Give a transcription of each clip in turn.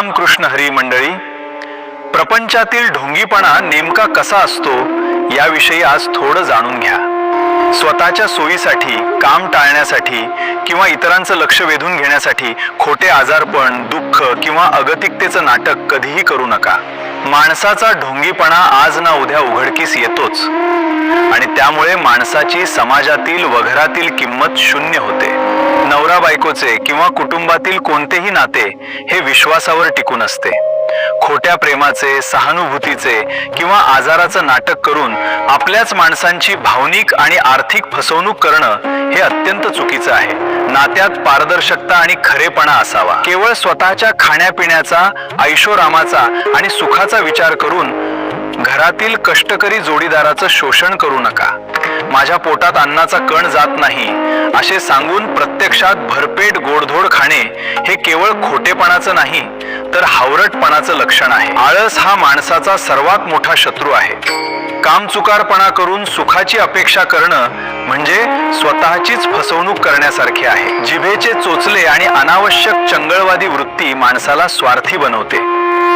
रामकृष्ण हरी मंडळी, प्रपंचातील ढोंगीपणा नेमका कसा असतो याविषयी आज थोडं जाणून घ्या। स्वतःच्या सोयीसाठी, काम टाळण्यासाठी किंवा इतरांचं लक्ष वेधून घेण्यासाठी खोटे आजारपण, दुःख किंवा अगतिकतेचं नाटक कधीही करू नका। माणसाचा ढोंगीपणा आज ना उद्या उघडकीस येतोच आणि त्यामुळे माणसाची समाजातील व घरातील किंमत शून्य होते। नवरा बायकोचे किंवा कुटुंबातील कोणतेही नाते हे विश्वासावर टिकून असते। खोट्या प्रेमाचे, सहानुभूतीचे किंवा आजाराचं नाटक करून आपल्याच माणसांची भावनिक आणि आर्थिक फसवणूक करणं हे अत्यंत चुकीचं आहे। नात्यात पारदर्शकता आणि खरेपणा असावा। केवळ स्वतःच्या खाण्यापिण्याचा, ऐशोरामाचा आणि सुखाचा विचार करून घरातील कष्टकरी जोडीदाराचं शोषण करू नका। माझ्या पोटात अन्नाचा कण जात नाही असे सांगून प्रत्यक्षात भरपेट गोडधोड खाणे हे केवळ खोटेपणाचं नाही तर हावरटपणाचं लक्षण आहे। आळस हा माणसाचा सर्वात मोठा शत्रू आहे। कामचुकारपणा करून सुखाची अपेक्षा करणं म्हणजे स्वतःचीच फसवणूक करण्यासारखे आहे। जिभेचे चोचले आणि अनावश्यक चंगळवादी वृत्ती माणसाला स्वार्थी बनवते।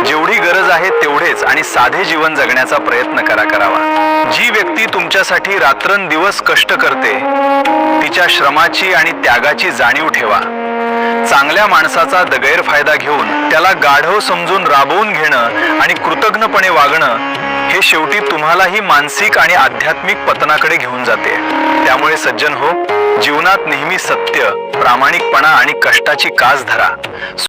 जेवढी गरज आहे तेवढेच आणि साधे जीवन जगण्याचा प्रयत्न करावा। जी व्यक्ती तुमच्यासाठी रात्रंदिवस कष्ट करते तिच्या श्रमाची आणि त्यागाची जाणीव ठेवा। चांगल्या माणसाचा गैरफायदा घेऊन त्याला गाढव समजून राबवून घेणं आणि कृतज्ञपणे वागणं हे शेवटी तुम्हालाही मानसिक आणि आध्यात्मिक पतनाकडे घेऊन जाते। त्यामुळे सज्जन हो, जीवनात नेहमी सत्य, प्रामाणिकपणा आणि कष्टाची कास धरा।